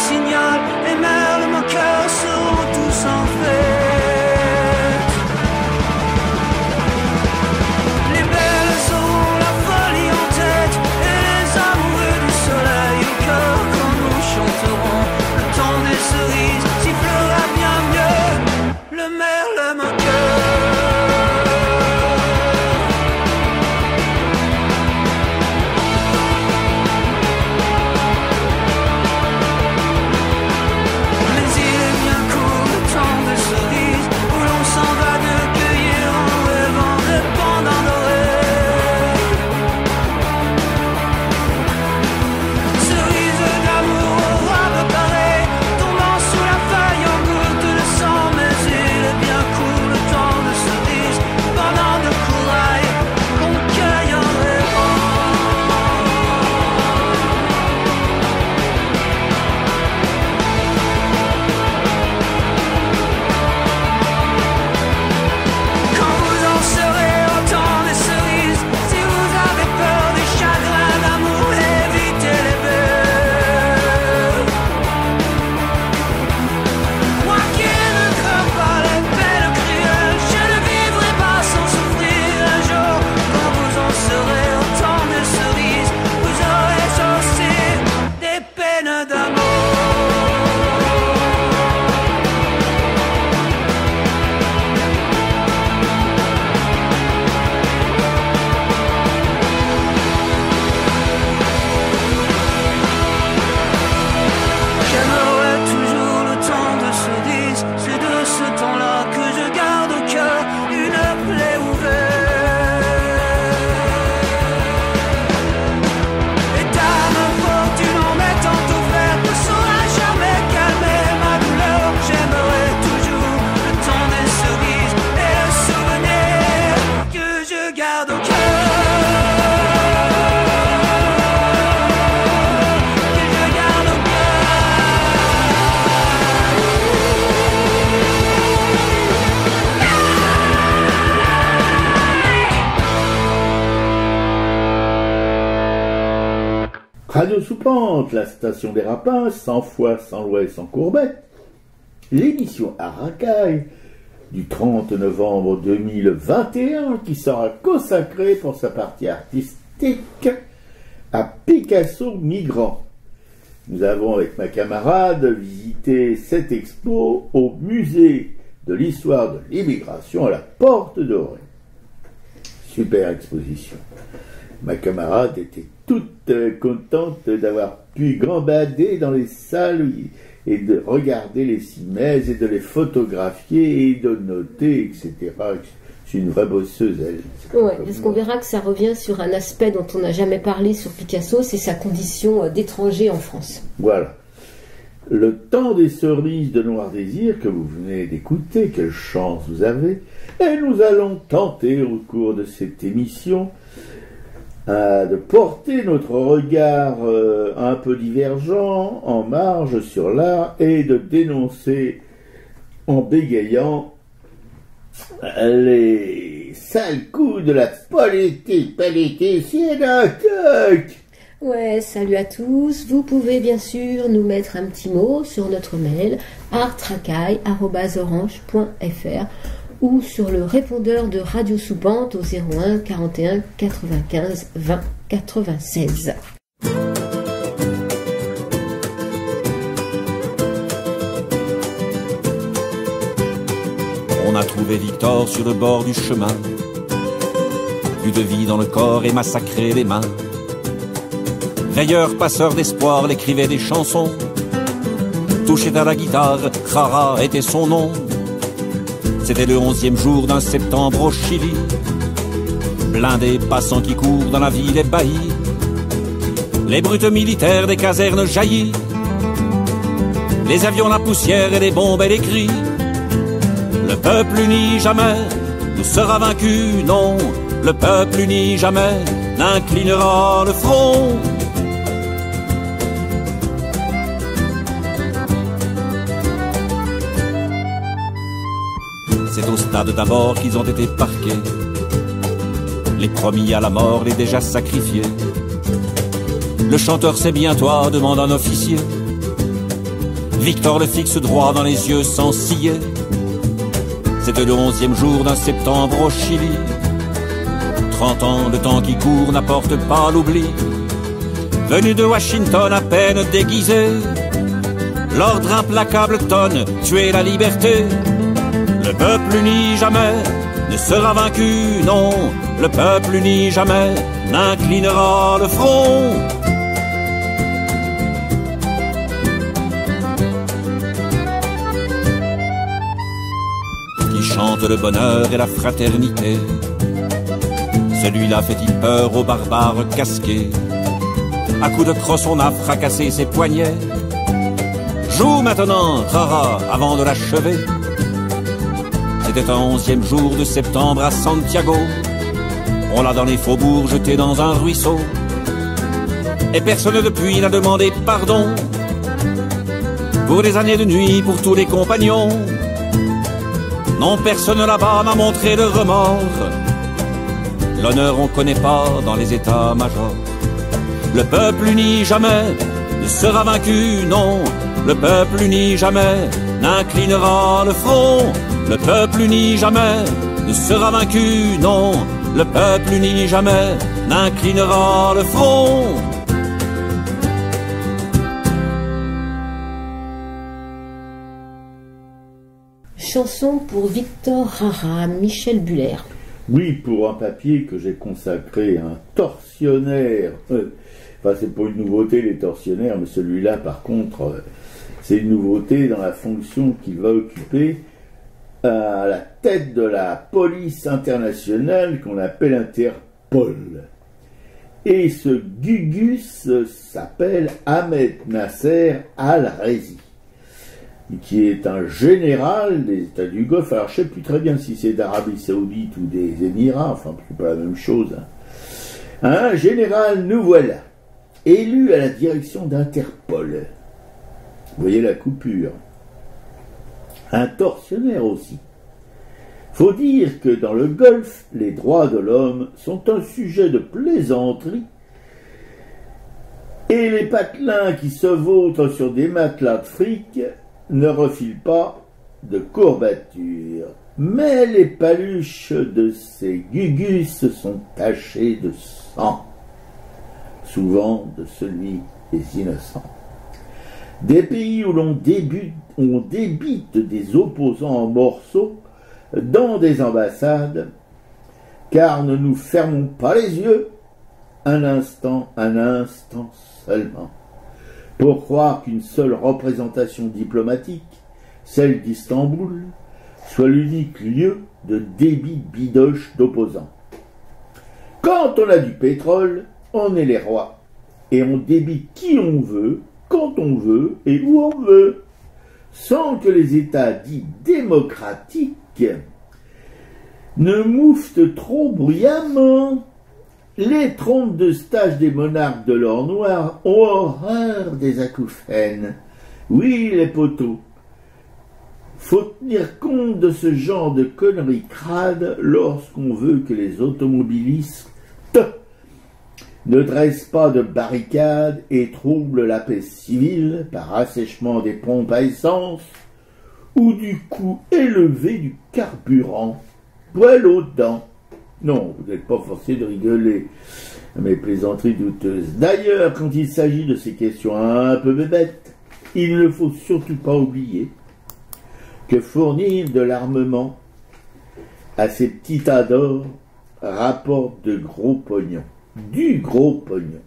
signal, les merles moqueurs seront tous en fête. Les belles auront la folie en tête, et les amoureux du soleil au cœur quand nous chanterons. Le temps des cerises sifflera bien mieux, le merle moqueur. Radio Soupente, la station des Rapins, 100 fois sans loi et sans courbette. L'émission à Racaille du 30 novembre 2021 qui sera consacrée pour sa partie artistique à Picasso migrant. Nous avons avec ma camarade visité cette expo au musée de l'histoire de l'immigration à la Porte Dorée. Super exposition. Ma camarade était toute contente d'avoir pu gambader dans les salles et de regarder les cimaises et de les photographier et de noter, etc. C'est une vraie bosseuse, elle. Oui, parce qu'on verra que ça revient sur un aspect dont on n'a jamais parlé sur Picasso, c'est sa condition d'étranger en France. Voilà. Le temps des cerises de Noir Désir que vous venez d'écouter, quelle chance vous avez, et nous allons tenter au cours de cette émission de porter notre regard un peu divergent, en marge sur l'art, et de dénoncer en bégayant les sales coups de la politique politicienne. Ouais, salut à tous. Vous pouvez bien sûr nous mettre un petit mot sur notre mail artracaille@orange.fr ou sur le répondeur de Radio Soupente au 01 41 95 20 96. On a trouvé Victor sur le bord du chemin, plus de vie dans le corps et massacré les mains. Veilleur, passeur d'espoir, il écrivait des chansons, touchait à la guitare, Rara était son nom. C'était le 11e jour d'un septembre au Chili, blindés passants qui courent dans la ville ébahie. Les brutes militaires des casernes jaillis, les avions, la poussière et les bombes et les cris. Le peuple uni jamais ne sera vaincu, non. Le peuple uni jamais n'inclinera le front. C'est au stade d'abord qu'ils ont été parqués, les promis à la mort, les déjà sacrifiés. Le chanteur, c'est bien toi, demande un officier. Victor le fixe droit dans les yeux sans ciller. C'était le 11e jour d'un septembre au Chili. 30 ans, le temps qui court n'apporte pas l'oubli. Venu de Washington à peine déguisé, l'ordre implacable tonne, tuer la liberté. Le peuple uni jamais ne sera vaincu, non. Le peuple uni jamais n'inclinera le front. Qui chante le bonheur et la fraternité, celui-là fait-il peur aux barbares casqués? À coups de crosse on a fracassé ses poignets. Joue maintenant, Rara, avant de l'achever. C'était un 11e jour de septembre à Santiago. On l'a dans les faubourgs jeté dans un ruisseau. Et personne depuis n'a demandé pardon pour des années de nuit, pour tous les compagnons. Non, personne là-bas n'a montré de remords. L'honneur on connaît pas dans les états-majors. Le peuple uni jamais ne sera vaincu, non. Le peuple uni jamais n'inclinera le front. Le peuple uni jamais ne sera vaincu, non. Le peuple uni jamais n'inclinera le front. Chanson pour Victor Rara, Michel Buller. Oui, pour un papier que j'ai consacré à un tortionnaire. Enfin, c'est pas une nouveauté, les tortionnaires, mais celui-là, par contre, c'est une nouveauté dans la fonction qu'il va occuper à la tête de la police internationale qu'on appelle Interpol. Et ce Gugus s'appelle Ahmed Nasser Al-Rezi, qui est un général des États du Golfe. Alors, je ne sais plus très bien si c'est d'Arabie Saoudite ou des Émirats, enfin, c'est pas la même chose. Un général, nous voilà, élu à la direction d'Interpol. Vous voyez la coupure. Un tortionnaire aussi. Faut dire que dans le Golfe, les droits de l'homme sont un sujet de plaisanterie et les patelins qui se vautrent sur des matelas de fric ne refilent pas de courbatures. Mais les paluches de ces gugus sont tachées de sang, souvent de celui des innocents. Des pays où l'on débite des opposants en morceaux dans des ambassades, car ne nous fermons pas les yeux un instant seulement, pour croire qu'une seule représentation diplomatique, celle d'Istanbul, soit l'unique lieu de débit bidoche d'opposants. Quand on a du pétrole, on est les rois, et on débite qui on veut, quand on veut et où on veut, sans que les États dits démocratiques ne mouftent trop bruyamment. Les trompes de stage des monarques de l'or noir ont horreur des acouphènes. Oui, les poteaux, faut tenir compte de ce genre de conneries crades lorsqu'on veut que les automobilistes ne dressent pas de barricades et troublent la paix civile par assèchement des pompes à essence ou du coût élevé du carburant. Poil aux dents. Non, vous n'êtes pas forcé de rigoler à mes plaisanteries douteuses. D'ailleurs, quand il s'agit de ces questions un peu bébêtes, il ne faut surtout pas oublier que fournir de l'armement à ces petits tas d'or rapporte de gros pognon. Du gros pognon,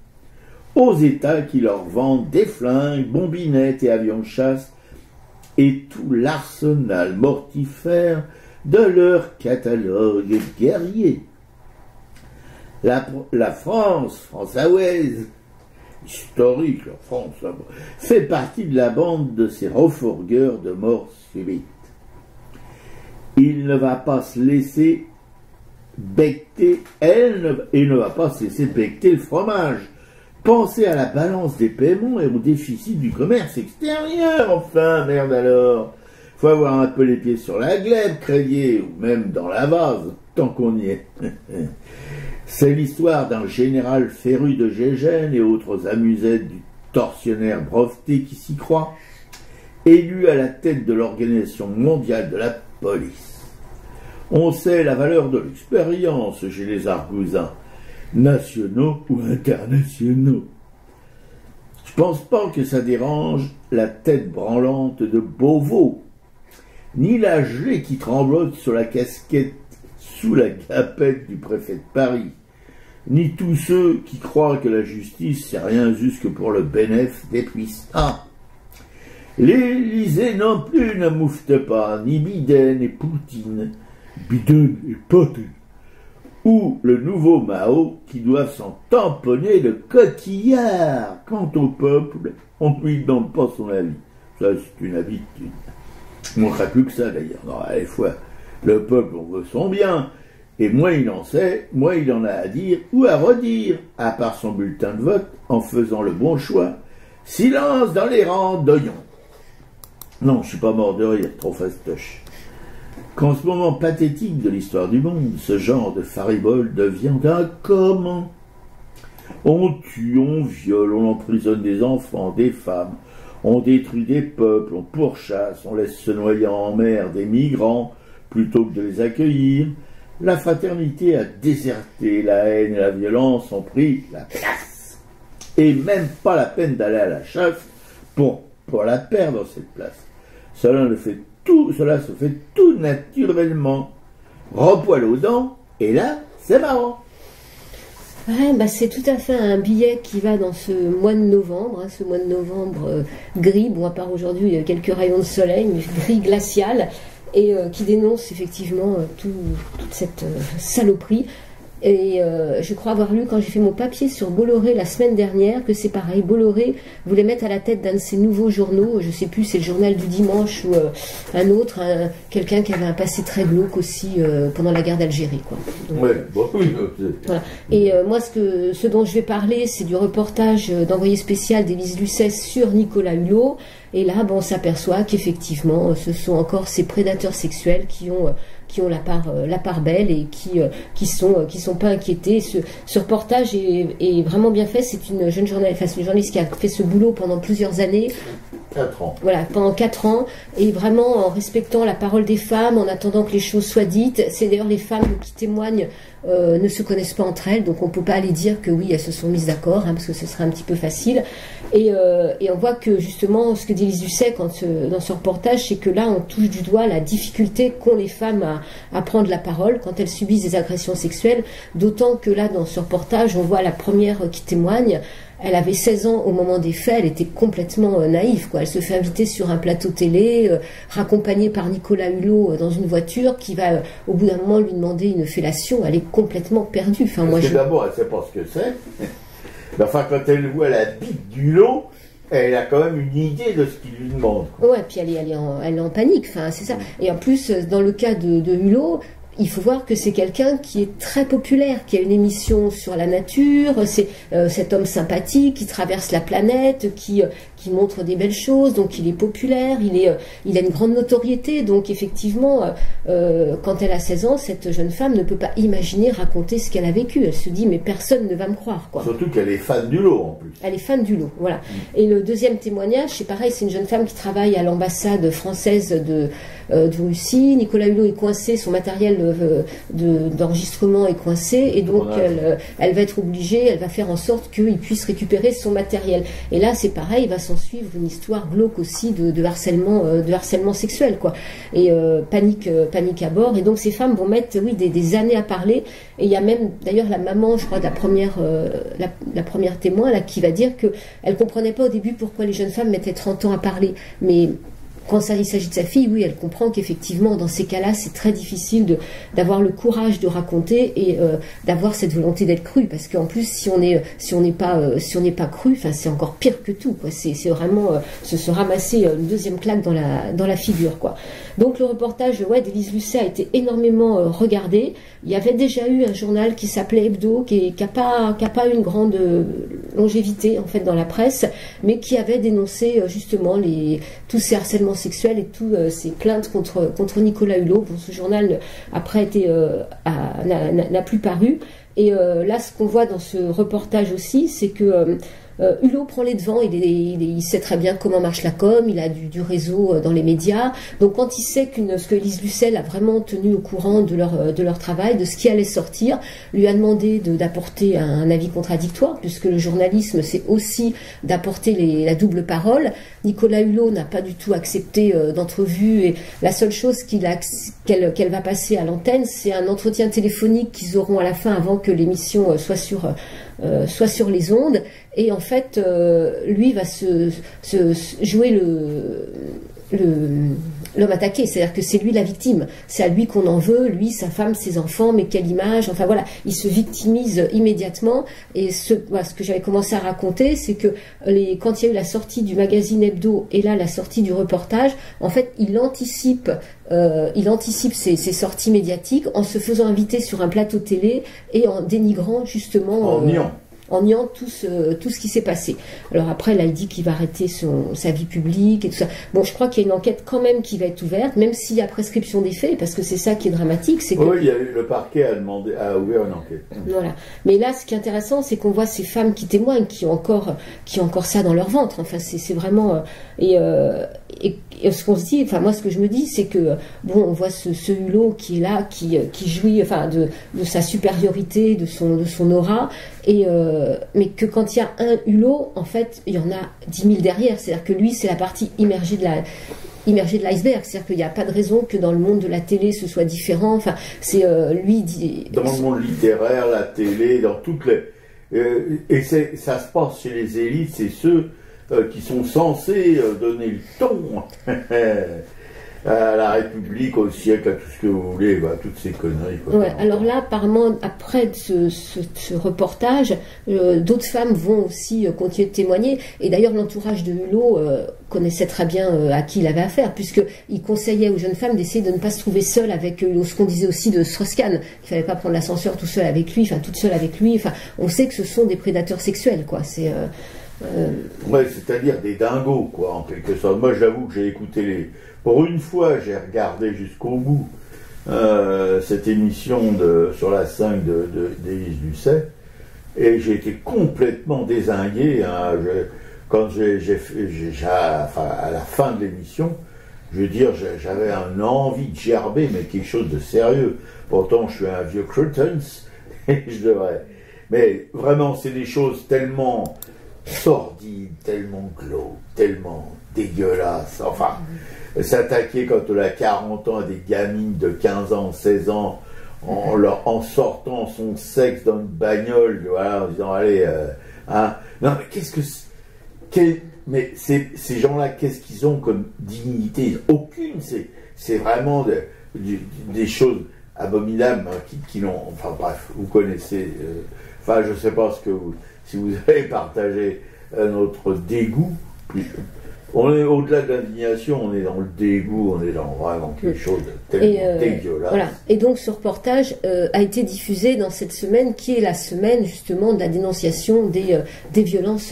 aux États qui leur vendent des flingues, bombinettes et avions de chasse et tout l'arsenal mortifère de leur catalogue guerrier. La France, française, historique, la France, fait partie de la bande de ces refourgueurs de mort subite. Il ne va pas se laisser becter, et ne va pas se laisser becter le fromage. Pensez à la balance des paiements et au déficit du commerce extérieur, enfin, merde alors. Faut avoir un peu les pieds sur la glèbe, crédier, ou même dans la vase, tant qu'on y est. C'est l'histoire d'un général féru de Gégène et autres amusettes du tortionnaire breveté qui s'y croit, élu à la tête de l'Organisation mondiale de la police. On sait la valeur de l'expérience chez les argousins, nationaux ou internationaux. Je pense pas que ça dérange la tête branlante de Beauvau, ni la gelée qui tremblote sur la casquette sous la gapette du préfet de Paris, ni tous ceux qui croient que la justice c'est rien jusque pour le bénéfice des puissants. L'Élysée non plus ne moufte pas, ni Biden et Poutine, Biden et Poutine, ou le nouveau Mao qui doivent s'en tamponner le cotillard. Quant au peuple, on ne lui demande pas son avis. Ça, c'est une habitude. Il ne manquera plus que ça, d'ailleurs. Non, des fois, le peuple, on veut son bien. Et moins il en sait, moins il en a à dire ou à redire, à part son bulletin de vote, en faisant le bon choix. Silence dans les rangs d'oignons. Non, je suis pas mort de rire, trop fastoche. Qu'en ce moment pathétique de l'histoire du monde, ce genre de faribole devient un comment. On tue, on viole, on emprisonne des enfants, des femmes, on détruit des peuples, on pourchasse, on laisse se noyer en mer des migrants plutôt que de les accueillir. La fraternité a déserté, la haine et la violence ont pris la place. Et même pas la peine d'aller à la chasse pour la perdre cette place. Cela se fait tout naturellement. Repoil aux dents, et là, c'est marrant. Ouais, bah c'est tout à fait un billet qui va dans ce mois de novembre, hein, ce mois de novembre gris. Bon, à part aujourd'hui, il y a quelques rayons de soleil, mais gris glacial, et qui dénonce effectivement toute cette saloperie. Et je crois avoir lu quand j'ai fait mon papier sur Bolloré la semaine dernière que c'est pareil. Bolloré voulait mettre à la tête d'un de ses nouveaux journaux, je sais plus, c'est le journal du dimanche ou un autre, quelqu'un qui avait un passé très glauque aussi pendant la guerre d'Algérie, quoi. Donc, ouais, bon, oui, voilà. Et moi, ce dont je vais parler, c'est du reportage d'envoyé spécial d'Élise Lucet sur Nicolas Hulot. Et là, bon, on s'aperçoit qu'effectivement, ce sont encore ces prédateurs sexuels qui ont la part belle et qui sont pas inquiétés. Ce reportage est vraiment bien fait. C'est une jeune journaliste qui a fait ce boulot pendant plusieurs années. 4 ans. Voilà, pendant 4 ans, et vraiment en respectant la parole des femmes, en attendant que les choses soient dites. C'est d'ailleurs les femmes qui témoignent ne se connaissent pas entre elles, donc on peut pas aller dire que oui, elles se sont mises d'accord, hein, parce que ce serait un petit peu facile. Et on voit que justement, ce que dit Lise Lucet dans ce reportage, c'est que là, on touche du doigt la difficulté qu'ont les femmes à prendre la parole quand elles subissent des agressions sexuelles, d'autant que là, dans ce reportage, on voit la première qui témoigne. Elle avait 16 ans au moment des faits, elle était complètement naïve, quoi. Elle se fait inviter sur un plateau télé, raccompagnée par Nicolas Hulot dans une voiture qui va, au bout d'un moment, lui demander une fellation. Elle est complètement perdue. Enfin, parce que d'abord, elle ne sait pas ce que c'est. Mais enfin, quand elle voit la bite d'Hulot, elle a quand même une idée de ce qu'il lui demande, quoi. Ouais, puis elle est en panique, enfin, c'est ça. Et en plus, dans le cas de Hulot, il faut voir que c'est quelqu'un qui est très populaire, qui a une émission sur la nature, c'est cet homme sympathique qui traverse la planète, qui montre des belles choses, donc il est populaire, il a une grande notoriété, donc effectivement, quand elle a 16 ans, cette jeune femme ne peut pas imaginer raconter ce qu'elle a vécu. Elle se dit, mais personne ne va me croire, quoi. Surtout qu'elle est fan d'Hulot, en plus. Elle est fan d'Hulot, voilà. Et le deuxième témoignage, c'est pareil, c'est une jeune femme qui travaille à l'ambassade française de Russie. Nicolas Hulot est coincé, son matériel d'enregistrement est coincé, et donc elle va être obligée, elle va faire en sorte qu'il puisse récupérer son matériel. Et là, c'est pareil, il va s'en suivre une histoire glauque aussi de harcèlement sexuel, quoi. Et panique à bord. Et donc ces femmes vont mettre, oui, des années à parler. Et il y a même d'ailleurs la maman, je crois, de la première témoin là, qui va dire que elle comprenait pas au début pourquoi les jeunes femmes mettaient 30 ans à parler, mais quand il s'agit de sa fille, oui, elle comprend qu'effectivement, dans ces cas-là, c'est très difficile d'avoir le courage de raconter et d'avoir cette volonté d'être cru, parce qu'en plus, si on n'est pas cru, enfin, c'est encore pire que tout, quoi. C'est vraiment se ramasser une deuxième claque dans la figure, quoi. Donc le reportage, ouais, d'Élise Lucet a été énormément regardé. Il y avait déjà eu un journal qui s'appelait Hebdo, qui a pas une grande longévité en fait dans la presse, mais qui avait dénoncé justement tous ces harcèlements sexuels et tous ces plaintes contre Nicolas Hulot. Bon, ce journal après n'a plus paru. Et là, ce qu'on voit dans ce reportage aussi, c'est que Hulot prend les devants, il sait très bien comment marche la com, il a du réseau dans les médias. Donc quand il sait ce que Lise Lucel a vraiment tenu au courant de leur travail, de ce qui allait sortir, lui a demandé d'apporter un avis contradictoire, puisque le journalisme, c'est aussi d'apporter la double parole. Nicolas Hulot n'a pas du tout accepté d'entrevue, et la seule chose qu'elle va passer à l'antenne, c'est un entretien téléphonique qu'ils auront à la fin avant que l'émission soit sur les ondes. Et en fait, lui va se jouer l'homme attaqué, c'est-à-dire que c'est lui la victime, c'est à lui qu'on en veut, lui, sa femme, ses enfants, mais quelle image, enfin voilà, il se victimise immédiatement. Et ce que j'avais commencé à raconter, c'est que quand il y a eu la sortie du magazine Hebdo et là la sortie du reportage, en fait il anticipe ses sorties médiatiques en se faisant inviter sur un plateau télé et en dénigrant justement en niant tout ce qui s'est passé. Alors après, là, il dit qu'il va arrêter sa vie publique et tout ça. Bon, je crois qu'il y a une enquête quand même qui va être ouverte, même s'il y a prescription des faits, parce que c'est ça qui est dramatique. C'est que... Oui, le parquet a ouvert une enquête. Voilà. Mais là, ce qui est intéressant, c'est qu'on voit ces femmes qui témoignent, qui ont encore ça dans leur ventre. Enfin, c'est vraiment... Et ce qu'on se dit, enfin moi ce que je me dis, c'est que bon, on voit ce Hulot qui est là, qui jouit, enfin de sa supériorité, de son aura, mais que quand il y a un Hulot, en fait, il y en a 10 000 derrière. C'est-à-dire que lui, c'est la partie immergée de l'iceberg. C'est-à-dire qu'il n'y a pas de raison que dans le monde de la télé ce soit différent. Enfin, c'est lui dit. Dans le monde littéraire, la télé, dans toutes les ça se passe chez les élites, c'est ceux qui sont censés donner le ton à la République, au siècle, à tout ce que vous voulez, toutes ces conneries. Ouais, alors là, apparemment, après ce reportage, d'autres femmes vont aussi continuer de témoigner. Et d'ailleurs, l'entourage de Hulot connaissait très bien à qui il avait affaire, puisqu'il conseillait aux jeunes femmes d'essayer de ne pas se trouver seules avec Hulot. Ce qu'on disait aussi de Strauss-Kahn, qu'il ne fallait pas prendre l'ascenseur toute seule avec lui. Enfin, on sait que ce sont des prédateurs sexuels, quoi. Ouais, c'est-à-dire des dingos, quoi, en quelque sorte. Moi, j'avoue que j'ai écouté pour une fois, j'ai regardé jusqu'au bout cette émission sur la 5 d'Élise Lucet, et j'ai été complètement dézingué. Quand à la fin de l'émission, je veux dire, j'avais une envie de gerber, mais quelque chose de sérieux. Pourtant, je suis un vieux Crutens, et je devrais. Mais vraiment, c'est des choses tellement sordides, tellement glauques, tellement dégueulasses. Enfin, s'attaquer quand on a 40 ans à des gamines de 15 ans, 16 ans, en sortant son sexe dans une bagnole, voilà, en disant allez, non mais mais ces gens-là, qu'est-ce qu'ils ont comme dignité? Aucune. C'est vraiment des choses abominables, hein, qui n'ont. Enfin bref, vous connaissez. Enfin, je ne sais pas si vous avez partagé notre dégoût. On est au-delà de l'indignation, on est dans le dégoût, on est dans vraiment quelque chose de tellement dégueulasse. Voilà. Et donc ce reportage a été diffusé dans cette semaine, qui est la semaine justement de la dénonciation des violences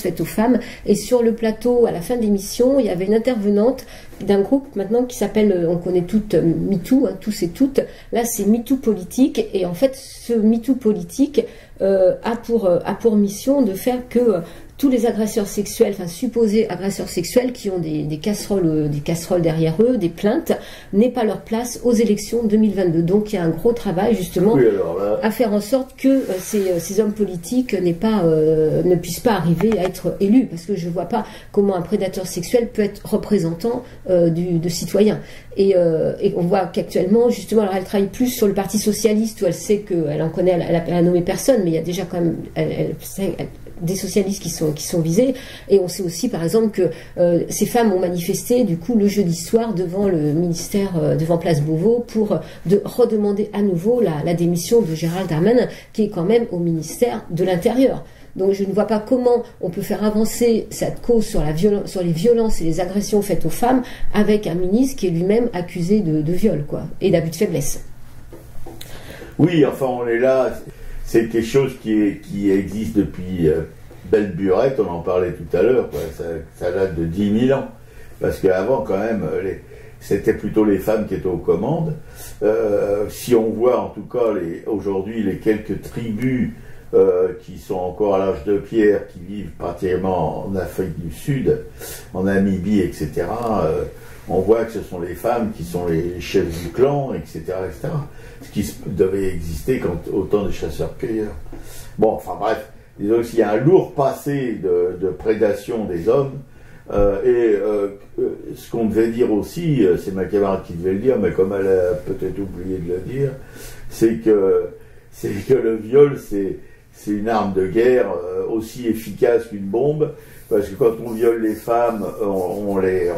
faites aux femmes. Et sur le plateau, à la fin de l'émission, il y avait une intervenante d'un groupe maintenant qui s'appelle, on connaît toutes, MeToo, hein, tous et toutes. Là, c'est MeToo politique. Et en fait, ce MeToo politique a pour mission de faire que tous les agresseurs sexuels, enfin supposés agresseurs sexuels, qui ont des casseroles derrière eux, des plaintes, n'aient pas leur place aux élections 2022. Donc il y a un gros travail justement à faire en sorte que ces hommes politiques ne puissent pas arriver à être élus, parce que je ne vois pas comment un prédateur sexuel peut être représentant de citoyens. Et on voit qu'actuellement, justement, alors elle travaille plus sur le Parti socialiste, où elle sait qu'elle en connaît, elle a nommé personne, mais il y a déjà quand même des socialistes qui sont visés. Et on sait aussi, par exemple, que ces femmes ont manifesté, du coup, le jeudi soir devant le ministère, devant Place Beauvau, pour redemander à nouveau la démission de Gérald Darmanin, qui est quand même au ministère de l'Intérieur. Donc je ne vois pas comment on peut faire avancer cette cause sur les violences et les agressions faites aux femmes avec un ministre qui est lui-même accusé de viol, quoi, et d'abus de faiblesse. Oui, enfin on est là, c'est quelque chose qui existe depuis belle burette, on en parlait tout à l'heure, quoi. Ça date de 10 000 ans. Parce qu'avant quand même, c'était plutôt les femmes qui étaient aux commandes. Si on voit en tout cas aujourd'hui les quelques tribus qui sont encore à l'âge de pierre, qui vivent pratiquement en Afrique du Sud, en Namibie, etc., on voit que ce sont les femmes qui sont les chefs du clan, etc., etc., ce qui devait exister au temps des chasseurs-cueilleurs. Bon, enfin bref, disons qu'il y a un lourd passé de prédation des hommes, ce qu'on devait dire aussi, c'est ma camarade qui devait le dire, mais comme elle a peut-être oublié de le dire, c'est que le viol, c'est une arme de guerre aussi efficace qu'une bombe, parce que quand on viole les femmes, on les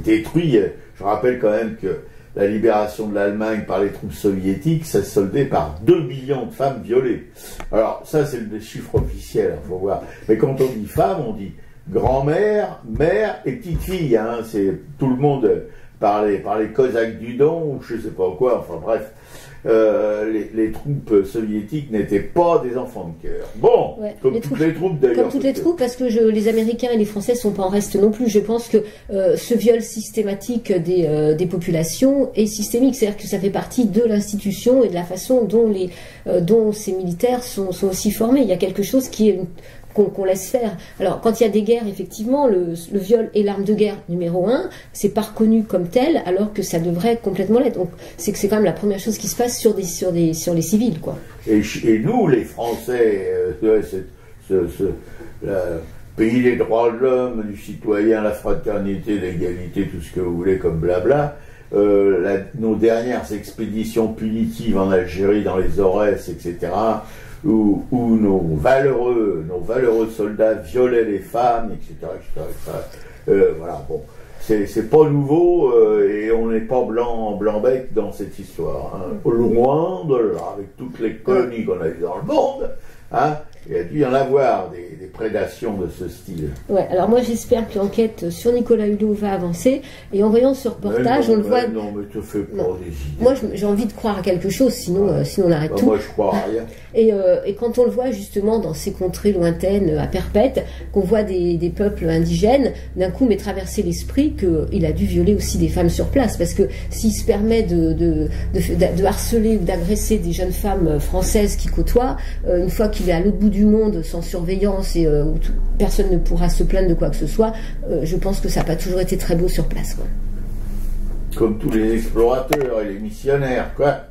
détruit. Je rappelle quand même que la libération de l'Allemagne par les troupes soviétiques, ça se soldait par 2 millions de femmes violées. Alors ça, c'est le chiffre officiel, faut voir. Mais quand on dit femme, on dit grand-mère, mère et petite-fille. Hein. C'est tout le monde par les Cosaques du Don, ou je sais pas quoi, enfin bref. Les troupes soviétiques n'étaient pas des enfants de cœur. Bon, ouais, comme toutes les troupes d'ailleurs. Comme toutes les troupes, parce que les Américains et les Français sont pas en reste non plus. Je pense que ce viol systématique des populations est systémique, c'est-à-dire que ça fait partie de l'institution et de la façon dont ces militaires sont aussi formés. Il y a quelque chose qui est qu'on laisse faire. Alors, quand il y a des guerres, effectivement, le viol est l'arme de guerre numéro 1, c'est pas reconnu comme tel, alors que ça devrait complètement l'être. Donc, c'est quand même la première chose qui se passe sur les civils, quoi. Et nous, les Français, le pays des droits de l'homme, du citoyen, la fraternité, l'égalité, tout ce que vous voulez comme blabla, nos dernières expéditions punitives en Algérie, dans les Aurès, etc., où nos valeureux soldats violaient les femmes, etc. Voilà, bon, c'est pas nouveau et on n'est pas blanc-bec dans cette histoire. Hein. Loin de là, avec toutes les colonies qu'on a vues dans le monde, hein, il y a dû y en avoir des prédations de ce style. Ouais, alors moi j'espère que l'enquête sur Nicolas Hulot va avancer, et en voyant ce reportage, on le voit. Non, mais tu fais pas des idées. Moi j'ai envie de croire à quelque chose, sinon on arrête tout. Moi je crois à rien. Et quand on le voit justement dans ces contrées lointaines à perpète, qu'on voit des peuples indigènes, d'un coup m'est traversé l'esprit qu'il a dû violer aussi des femmes sur place, parce que s'il se permet de harceler ou d'agresser des jeunes femmes françaises qu'il côtoie, une fois qu'il est à l'autre bout du monde sans surveillance et où personne ne pourra se plaindre de quoi que ce soit, je pense que ça n'a pas toujours été très beau sur place, quoi. Comme tous les explorateurs et les missionnaires, quoi.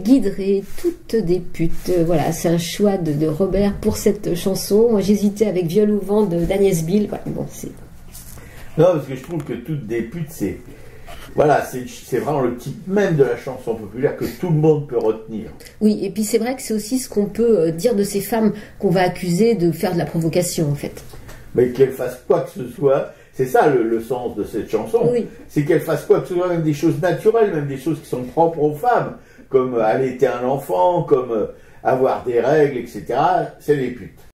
Guidre et toutes des putes. Voilà, c'est un choix de Robert pour cette chanson. Moi j'hésitais avec Viol au vent d'Agnès Bill. Voilà, bon, c'est... Non, parce que je trouve que toutes des putes, Voilà, c'est vraiment le type même de la chanson populaire que tout le monde peut retenir. Oui, et puis c'est vrai que c'est aussi ce qu'on peut dire de ces femmes qu'on va accuser de faire de la provocation, en fait. Mais qu'elles fassent quoi que ce soit, c'est ça le sens de cette chanson. Oui. C'est qu'elles fassent quoi que ce soit, même des choses naturelles, même des choses qui sont propres aux femmes, comme allaiter un enfant, comme avoir des règles, etc. C'est les putes.